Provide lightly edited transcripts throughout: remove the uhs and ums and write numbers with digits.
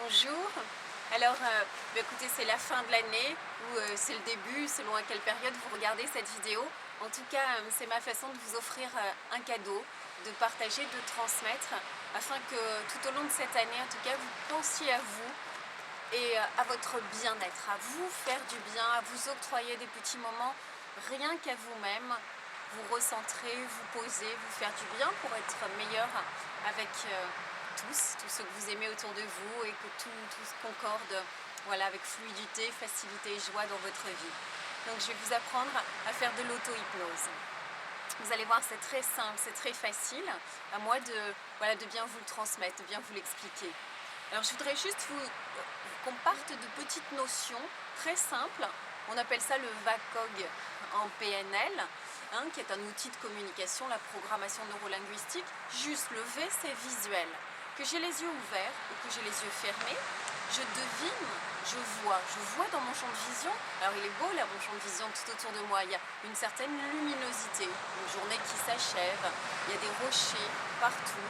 Bonjour. Alors, écoutez, c'est la fin de l'année ou c'est le début, selon à quelle période vous regardez cette vidéo. En tout cas, c'est ma façon de vous offrir un cadeau, de partager, de transmettre, afin que tout au long de cette année, en tout cas, vous pensiez à vous et à votre bien-être, à vous faire du bien, à vous octroyer des petits moments rien qu'à vous-même, vous recentrer, vous poser, vous faire du bien pour être meilleur avec tous ceux que vous aimez autour de vous et que tout se concorde voilà, avec fluidité, facilité et joie dans votre vie. Donc je vais vous apprendre à faire de l'auto-hypnose. Vous allez voir, c'est très simple, c'est très facile. À moi de bien vous le transmettre, de bien vous l'expliquer. Alors je voudrais juste qu'on parte de petites notions très simples. On appelle ça le VACOG en PNL, qui est un outil de communication, la programmation neurolinguistique. Juste le V, c'est visuel. Que j'ai les yeux ouverts ou que j'ai les yeux fermés, je devine, je vois dans mon champ de vision. Alors il est beau là, mon champ de vision tout autour de moi. Il y a une certaine luminosité, une journée qui s'achève, il y a des rochers partout.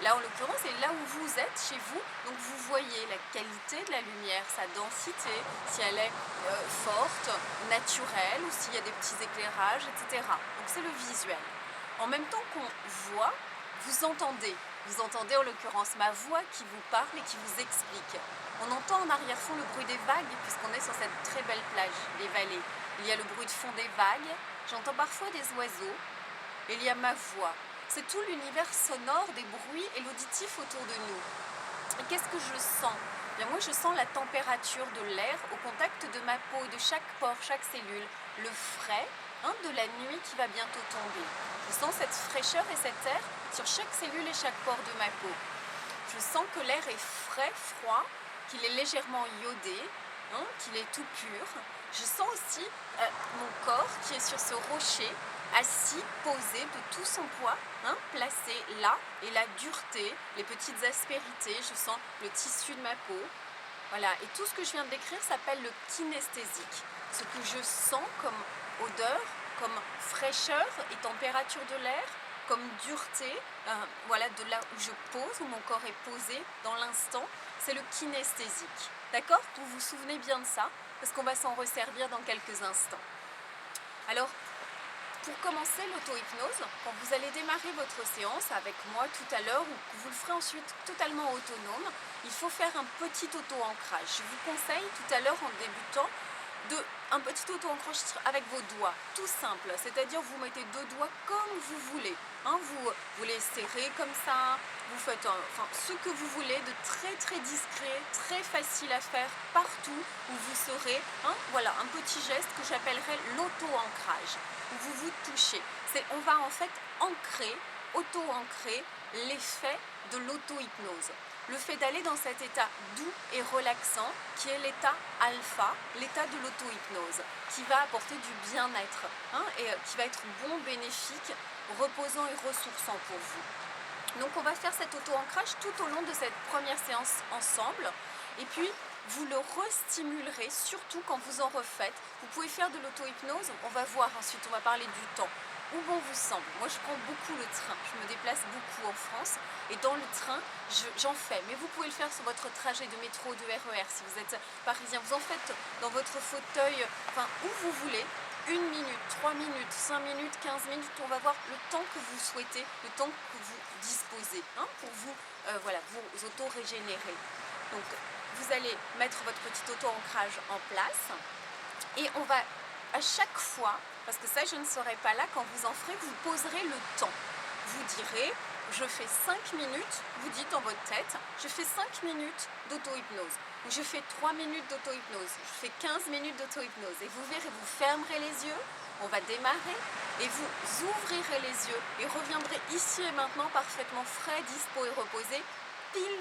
Là en l'occurrence, c'est là où vous êtes, chez vous, donc vous voyez la qualité de la lumière, sa densité, si elle est forte, naturelle, ou s'il y a des petits éclairages, etc. Donc c'est le visuel. En même temps qu'on voit, vous entendez en l'occurrence ma voix qui vous parle et qui vous explique. On entend en arrière-fond le bruit des vagues puisqu'on est sur cette très belle plage, les vallées. Il y a le bruit de fond des vagues, j'entends parfois des oiseaux, et il y a ma voix. C'est tout l'univers sonore des bruits et l'auditif autour de nous. Et qu'est-ce que je sens ? Bien, moi je sens la température de l'air au contact de ma peau, de chaque pore, chaque cellule, le frais de la nuit qui va bientôt tomber. Je sens cette fraîcheur et cet air sur chaque cellule et chaque pore de ma peau. Je sens que l'air est frais, froid, qu'il est légèrement iodé, qu'il est tout pur. Je sens aussi mon corps qui est sur ce rocher, assis, posé de tout son poids, placé là, et la dureté, les petites aspérités, je sens le tissu de ma peau. Voilà, et tout ce que je viens de décrire s'appelle le kinesthésique. Ce que je sens comme odeur, comme fraîcheur et température de l'air, comme dureté, de là où je pose, où mon corps est posé dans l'instant, c'est le kinesthésique. D'accord ? Vous vous souvenez bien de ça, parce qu'on va s'en resservir dans quelques instants. Alors, pour commencer l'auto-hypnose, quand vous allez démarrer votre séance avec moi tout à l'heure, ou que vous le ferez ensuite totalement autonome, il faut faire un petit auto-ancrage. Je vous conseille tout à l'heure en débutant un petit auto-ancrage avec vos doigts, tout simple, c'est-à-dire vous mettez deux doigts comme vous voulez, vous les serrez comme ça, vous faites ce que vous voulez de très très discret, très facile à faire partout où vous serez, un petit geste que j'appellerais l'auto-ancrage, où vous vous touchez. On va en fait auto-ancrer l'effet de l'auto-hypnose. Le fait d'aller dans cet état doux et relaxant, qui est l'état alpha, l'état de l'auto-hypnose, qui va apporter du bien-être, et qui va être bon, bénéfique, reposant et ressourçant pour vous. Donc on va faire cet auto-ancrage tout au long de cette première séance ensemble, et puis vous le restimulerez, surtout quand vous en refaites. Vous pouvez faire de l'auto-hypnose, on va voir ensuite, on va parler du temps. Où bon vous semble. Moi je prends beaucoup le train, je me déplace beaucoup en France et dans le train j'en fais, mais vous pouvez le faire sur votre trajet de métro, de RER si vous êtes parisien, vous en faites dans votre fauteuil, où vous voulez, 1 minute, 3 minutes, 5 minutes, 15 minutes, on va voir le temps que vous souhaitez, le temps que vous disposez, pour vous, vous auto-régénérer. Donc vous allez mettre votre petit auto-ancrage en place et on va à chaque fois, parce que ça je ne serai pas là quand vous en ferez, vous poserez le temps. Vous direz, je fais 5 minutes, vous dites dans votre tête, je fais 5 minutes d'auto-hypnose, ou je fais 3 minutes d'auto-hypnose, je fais 15 minutes d'auto-hypnose, et vous verrez, vous fermerez les yeux, on va démarrer, et vous ouvrirez les yeux, et reviendrez ici et maintenant parfaitement frais, dispo et reposé, pile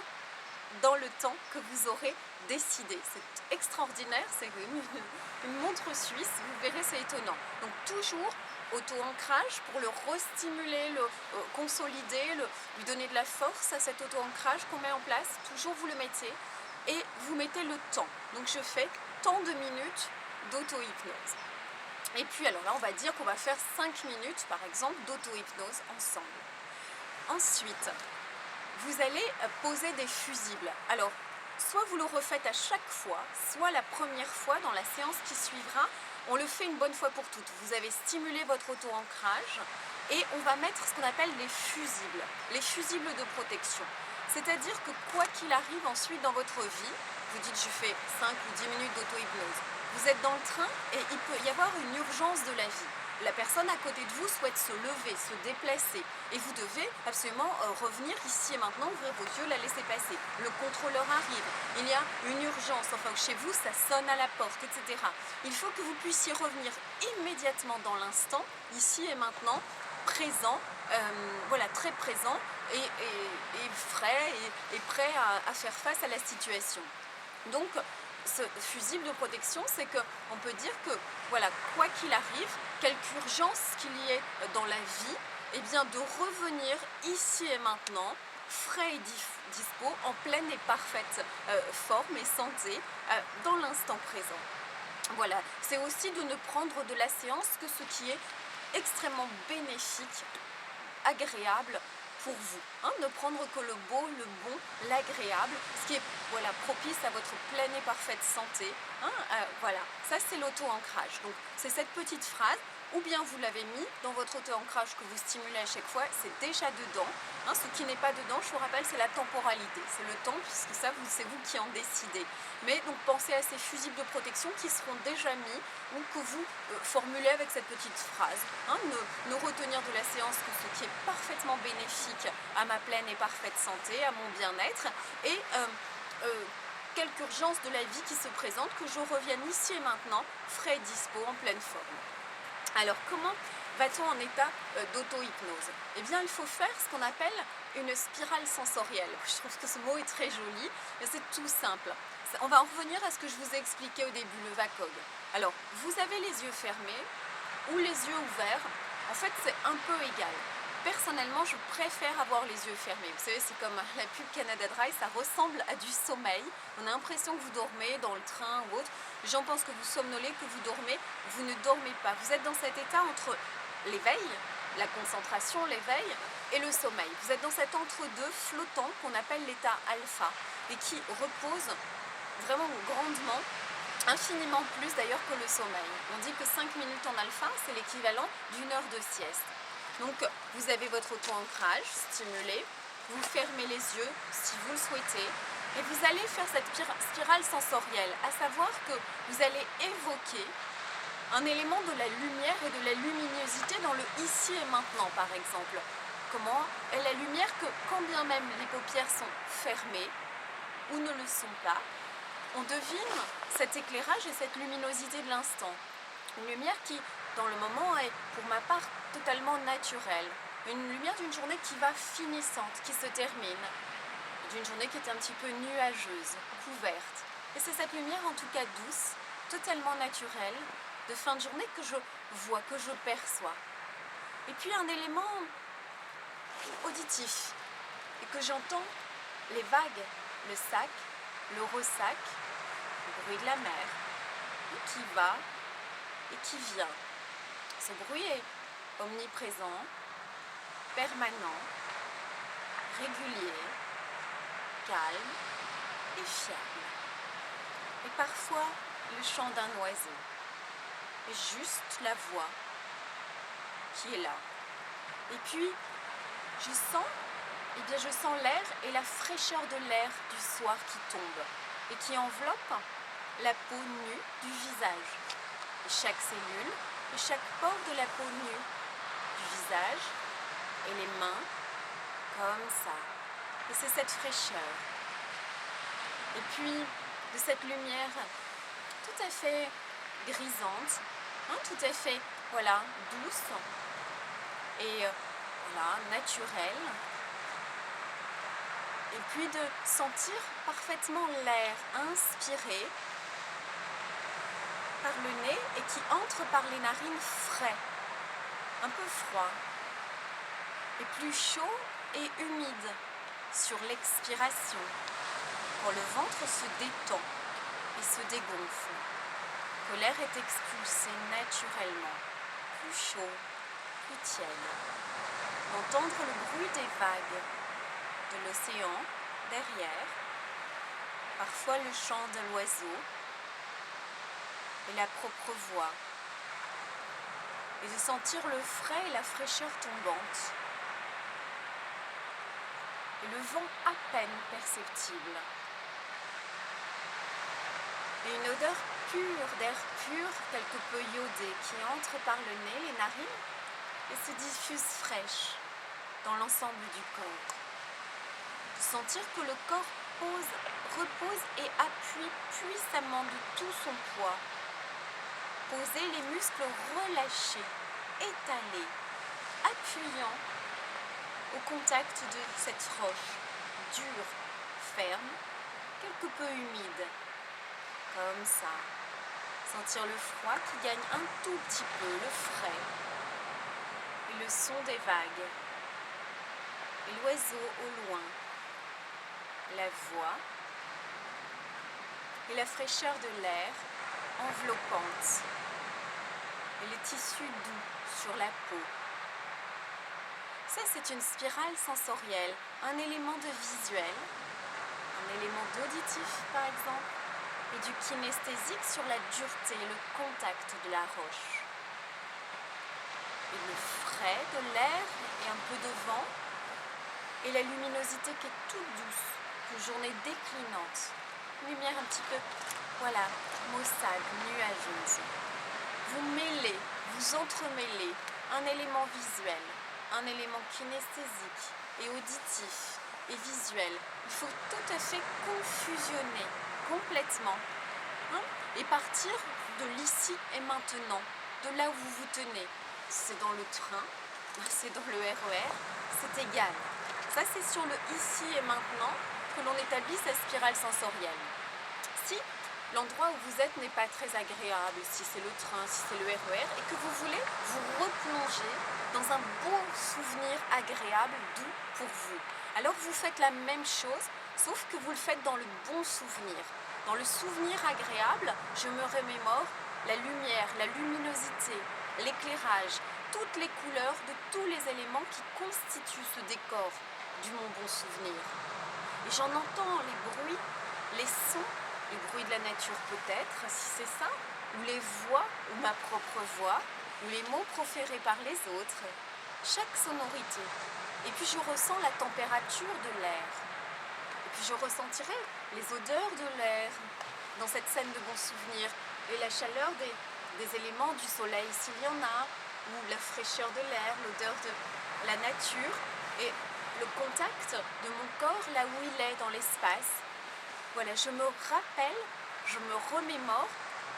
dans le temps que vous aurez décidé. C'est extraordinaire, c'est une montre suisse, vous verrez, c'est étonnant. Donc toujours auto-ancrage pour le restimuler, le consolider, lui donner de la force à cet auto-ancrage qu'on met en place. Toujours vous le mettez et vous mettez le temps. Donc je fais tant de minutes d'auto-hypnose. Et puis alors là, on va dire qu'on va faire 5 minutes, par exemple, d'auto-hypnose ensemble. Ensuite, vous allez poser des fusibles. Alors, soit vous le refaites à chaque fois, soit la première fois dans la séance qui suivra, on le fait une bonne fois pour toutes. Vous avez stimulé votre auto-ancrage et on va mettre ce qu'on appelle les fusibles de protection. C'est-à-dire que quoi qu'il arrive ensuite dans votre vie, vous dites je fais 5 ou 10 minutes d'auto-hypnose, vous êtes dans le train et il peut y avoir une urgence de la vie. La personne à côté de vous souhaite se lever, se déplacer et vous devez absolument revenir ici et maintenant, ouvrir vos yeux, la laisser passer. Le contrôleur arrive, il y a une urgence, enfin chez vous ça sonne à la porte, etc. Il faut que vous puissiez revenir immédiatement dans l'instant, ici et maintenant, présent, voilà, très présent et frais et prêt à faire face à la situation. Donc, ce fusible de protection, c'est qu'on peut dire que, voilà, quoi qu'il arrive, quelque urgence qu'il y ait dans la vie, eh bien, de revenir ici et maintenant, frais et dispo, en pleine et parfaite forme et santé, dans l'instant présent. Voilà, c'est aussi de ne prendre de la séance que ce qui est extrêmement bénéfique, agréable pour vous, ne prendre que le beau, le bon, l'agréable, ce qui est voilà, propice à votre pleine et parfaite santé. Voilà, ça c'est l'auto-ancrage. Donc c'est cette petite phrase, ou bien vous l'avez mis dans votre auto-ancrage que vous stimulez à chaque fois, c'est déjà dedans. Ce qui n'est pas dedans, je vous rappelle, c'est la temporalité, c'est le temps, puisque ça, c'est vous qui en décidez. Mais donc pensez à ces fusibles de protection qui seront déjà mis ou que vous formulez avec cette petite phrase. Ne retenir de la séance que ce qui est parfaitement bénéfique à ma pleine et parfaite santé, à mon bien-être et quelque urgence de la vie qui se présente, que je revienne ici et maintenant, frais et dispo, en pleine forme. Alors comment va-t-on en état d'auto-hypnose? Eh bien il faut faire ce qu'on appelle une spirale sensorielle. Je trouve que ce mot est très joli, mais c'est tout simple. On va en revenir à ce que je vous ai expliqué au début, le VACOG. Alors, vous avez les yeux fermés ou les yeux ouverts. En fait, c'est un peu égal. Personnellement, je préfère avoir les yeux fermés. Vous savez, c'est comme la pub Canada Dry, ça ressemble à du sommeil. On a l'impression que vous dormez dans le train ou autre. Les gens pensent que vous somnolez, que vous dormez. Vous ne dormez pas. Vous êtes dans cet état entre l'éveil, la concentration, l'éveil et le sommeil. Vous êtes dans cet entre-deux flottant qu'on appelle l'état alpha et qui repose vraiment grandement, infiniment plus d'ailleurs que le sommeil. On dit que 5 minutes en alpha, c'est l'équivalent d'1 heure de sieste. Donc vous avez votre auto-ancrage stimulé, vous fermez les yeux si vous le souhaitez et vous allez faire cette spirale sensorielle, à savoir que vous allez évoquer un élément de la lumière et de la luminosité dans le ici et maintenant par exemple. Comment est la lumière que quand bien même les paupières sont fermées ou ne le sont pas, on devine cet éclairage et cette luminosité de l'instant. Une lumière qui, dans le moment, est pour ma part totalement naturelle. Une lumière d'une journée qui va finissante, qui se termine. D'une journée qui est un petit peu nuageuse, couverte. Et c'est cette lumière en tout cas douce, totalement naturelle, de fin de journée que je vois, que je perçois. Et puis un élément auditif, et que j'entends les vagues, le sac, le ressac, le bruit de la mer, et qui va et qui vient. Ce bruit est omniprésent, permanent, régulier, calme et fiable. Et parfois le chant d'un oiseau, et juste la voix qui est là. Et puis je sens l'air et la fraîcheur de l'air du soir qui tombe et qui enveloppe la peau nue du visage. Et chaque cellule et chaque pore de la peau nue du visage et les mains comme ça. Et c'est cette fraîcheur. Et puis de cette lumière tout à fait grisante, tout à fait douce et naturelle. Et puis de sentir parfaitement l'air inspiré par le nez et qui entre par les narines frais, un peu froid, et plus chaud et humide sur l'expiration, quand le ventre se détend et se dégonfle, que l'air est expulsé naturellement, plus chaud, plus tiède. Entendre le bruit des vagues de l'océan derrière, parfois le chant de l'oiseau et la propre voix, et de sentir le frais et la fraîcheur tombante, et le vent à peine perceptible, et une odeur pure d'air pur, quelque peu iodé, qui entre par le nez, les narines, et se diffuse fraîche dans l'ensemble du corps. De sentir que le corps repose et appuie puissamment de tout son poids. Poser les muscles relâchés, étalés, appuyant au contact de cette roche, dure, ferme, quelque peu humide, comme ça. Sentir le froid qui gagne un tout petit peu, le frais, et le son des vagues, et l'oiseau au loin, la voix, et la fraîcheur de l'air enveloppante, et les tissus doux sur la peau. Ça, c'est une spirale sensorielle, un élément de visuel, un élément d'auditif par exemple, et du kinesthésique sur la dureté, le contact de la roche. Et le frais de l'air et un peu de vent, et la luminosité qui est toute douce, une journée déclinante, lumière un petit peu, voilà, maussade, nuageuse. Vous mêlez, vous entremêlez un élément visuel, un élément kinesthésique et auditif et visuel. Il faut tout à fait confusionner complètement, et partir de l'ici et maintenant, de là où vous vous tenez. Si c'est dans le train, c'est dans le RER, c'est égal. Ça, c'est sur le ici et maintenant que l'on établit sa spirale sensorielle. Si l'endroit où vous êtes n'est pas très agréable, si c'est le train, si c'est le RER, et que vous voulez vous replonger dans un beau souvenir agréable, doux pour vous, alors vous faites la même chose, sauf que vous le faites dans le bon souvenir. Dans le souvenir agréable, je me remémore la lumière, la luminosité, l'éclairage, toutes les couleurs de tous les éléments qui constituent ce décor du mon bon souvenir. Et j'en entends les bruits, les sons, les bruits de la nature peut-être, si c'est ça, ou les voix, ou ma propre voix, ou les mots proférés par les autres, chaque sonorité. Et puis je ressens la température de l'air. Et puis je ressentirai les odeurs de l'air dans cette scène de bons souvenirs, et la chaleur des éléments du soleil s'il y en a, ou la fraîcheur de l'air, l'odeur de la nature, et le contact de mon corps là où il est dans l'espace. Voilà, je me rappelle, je me remémore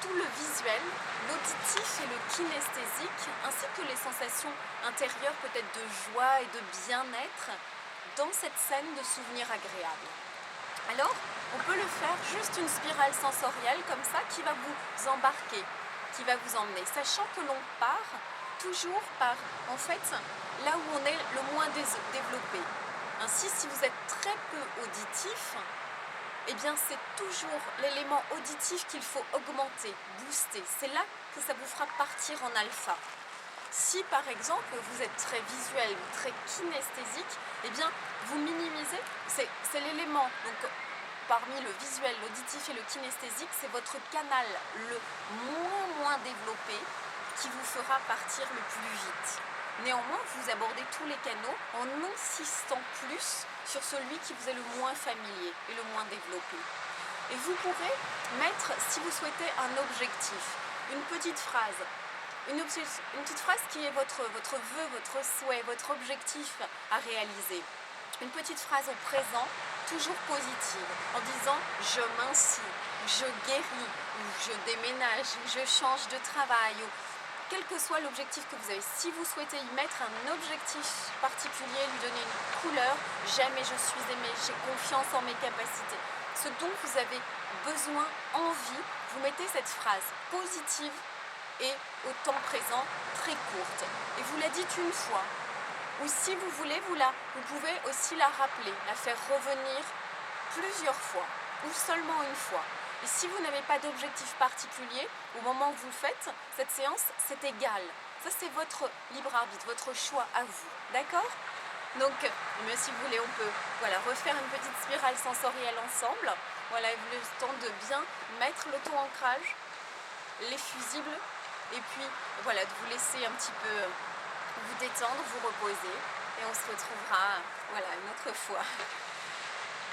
tout le visuel, l'auditif et le kinesthésique, ainsi que les sensations intérieures peut-être de joie et de bien-être dans cette scène de souvenirs agréables. Alors, on peut le faire juste une spirale sensorielle comme ça qui va vous embarquer, qui va vous emmener, sachant que l'on part toujours par, en fait, là où on est le moins développé. Ainsi, si vous êtes très peu auditif, eh bien c'est toujours l'élément auditif qu'il faut augmenter, booster. C'est là que ça vous fera partir en alpha. Si par exemple vous êtes très visuel ou très kinesthésique, eh bien vous minimisez, c'est l'élément. Donc parmi le visuel, l'auditif et le kinesthésique, c'est votre canal le moins développé qui vous fera partir le plus vite. Néanmoins, vous abordez tous les canaux en insistant plus sur celui qui vous est le moins familier et le moins développé. Et vous pourrez mettre, si vous souhaitez, un objectif, une petite phrase. Une petite phrase qui est votre vœu, votre souhait, votre objectif à réaliser. Une petite phrase au présent, toujours positive, en disant « je m'inscris »,« je guéris » ou « je déménage » ou « je change de travail » ou quel que soit l'objectif que vous avez. Si vous souhaitez y mettre un objectif particulier, lui donner une couleur, « jamais je suis aimé, j'ai confiance en mes capacités », ce dont vous avez besoin, envie, vous mettez cette phrase positive et au temps présent très courte. Et vous la dites une fois. Ou si vous voulez, vous pouvez aussi la rappeler, la faire revenir plusieurs fois ou seulement une fois. Et si vous n'avez pas d'objectif particulier, au moment où vous le faites, cette séance, c'est égal. Ça, c'est votre libre arbitre, votre choix à vous. D'accord ? Donc, mais si vous voulez, on peut refaire une petite spirale sensorielle ensemble. Voilà, le temps de bien mettre l'auto-ancrage, les fusibles, et puis voilà, de vous laisser un petit peu vous détendre, vous reposer, et on se retrouvera une autre fois.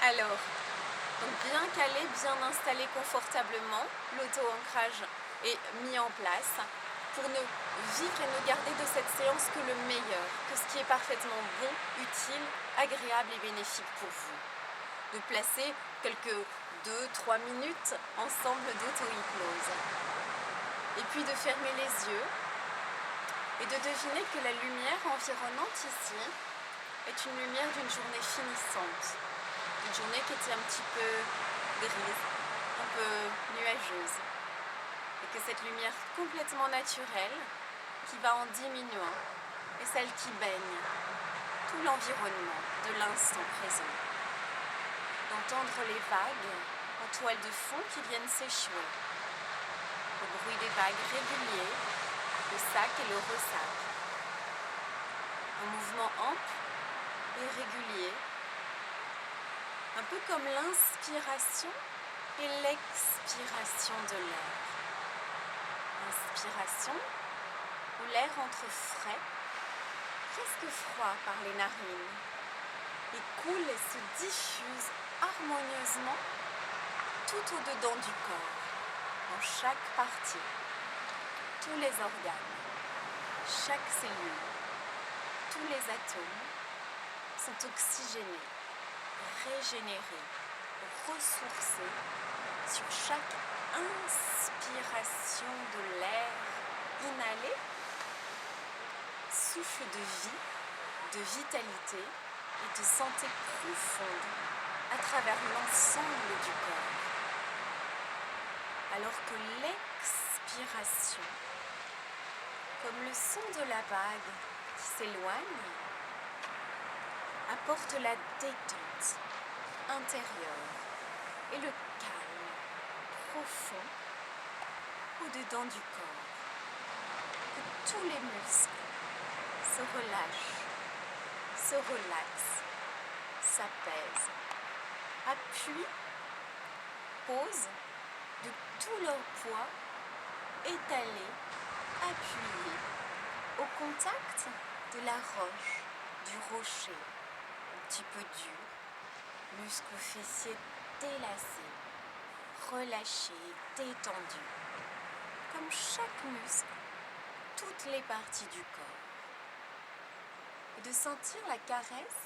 Alors, donc bien calé, bien installé confortablement, l'auto-ancrage est mis en place pour ne vivre et ne garder de cette séance que le meilleur, que ce qui est parfaitement bon, utile, agréable et bénéfique pour vous. De placer quelques 2-3 minutes ensemble d'auto-hypnose. Et puis de fermer les yeux et de deviner que la lumière environnante ici est une lumière d'une journée finissante. Une journée qui était un petit peu grise, un peu nuageuse. Et que cette lumière complètement naturelle, qui va en diminuant, est celle qui baigne tout l'environnement de l'instant présent. D'entendre les vagues en toile de fond qui viennent s'échouer. Le bruit des vagues réguliers, le sac et le ressac. Un mouvement ample et régulier, un peu comme l'inspiration et l'expiration de l'air. Inspiration, où l'air entre frais, presque froid par les narines, et coule et se diffuse harmonieusement tout au-dedans du corps, dans chaque partie, tous les organes, chaque cellule, tous les atomes sont oxygénés, régénérés, ressourcés sur chaque inspiration de l'air inhalé, souffle de vie, de vitalité et de santé profonde à travers l'ensemble du corps. Alors que l'expiration, comme le son de la vague qui s'éloigne, apporte la détente intérieure et le calme profond au-dedans du corps. Que tous les muscles se relâchent, se relaxent, s'apaisent, appuient, posent de tout leur poids, étalé, appuyé, au contact de la roche, du rocher, un petit peu dur, muscles fessiers délacés, relâchés, détendus, comme chaque muscle, toutes les parties du corps. Et de sentir la caresse,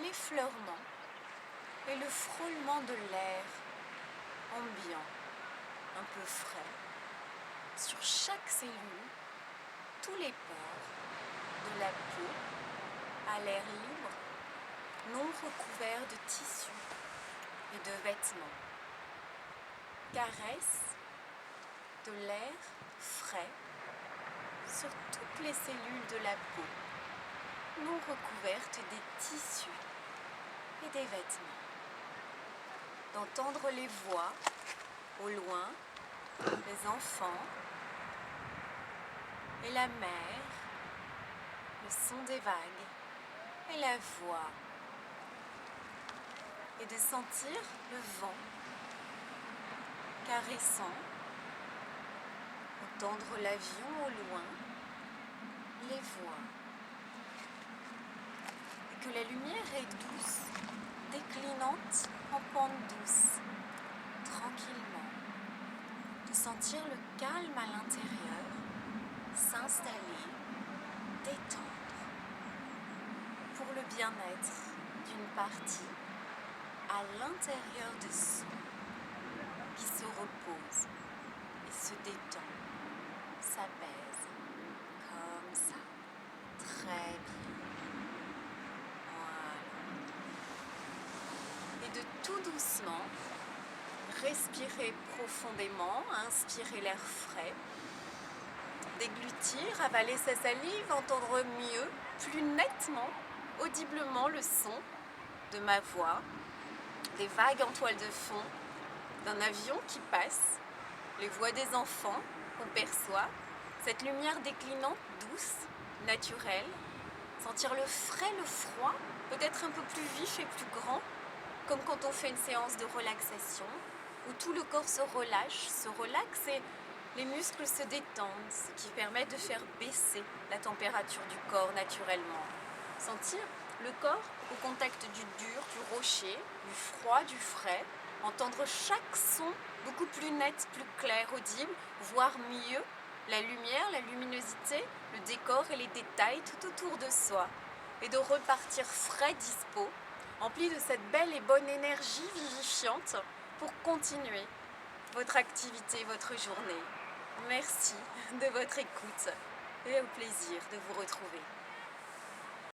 l'effleurement et le frôlement de l'air ambiant, un peu frais, sur chaque cellule, tous les pores de la peau à l'air libre, non recouvert de tissus et de vêtements. Caresse de l'air frais sur toutes les cellules de la peau, non recouvertes des tissus et des vêtements. D'entendre les voix au loin, les enfants et la mer, le son des vagues et la voix, et de sentir le vent caressant, entendre l'avion au loin, les voix, et que la lumière est douce, déclinante en pente douce, tranquillement, de sentir le calme à l'intérieur s'installer, détendre, pour le bien-être d'une partie à l'intérieur de soi, qui se repose et se détend, s'apaise, comme ça, très bien. Voilà. Et de tout doucement, respirez profondément, inspirez l'air frais, déglutir, avaler sa salive, entendre mieux, plus nettement, audiblement le son de ma voix, des vagues en toile de fond, d'un avion qui passe, les voix des enfants qu'on perçoit, cette lumière déclinante, douce, naturelle, Sentir le frais, le froid, peut-être un peu plus vif et plus grand, comme quand on fait une séance de relaxation, où tout le corps se relâche, se relaxe et les muscles se détendent, ce qui permet de faire baisser la température du corps naturellement. Sentir le corps au contact du dur, du rocher, du froid, du frais, entendre chaque son beaucoup plus net, plus clair, audible, voir mieux la lumière, la luminosité, le décor et les détails tout autour de soi, et de repartir frais, dispo, empli de cette belle et bonne énergie vivifiante pour continuer votre activité, votre journée. Merci de votre écoute et au plaisir de vous retrouver.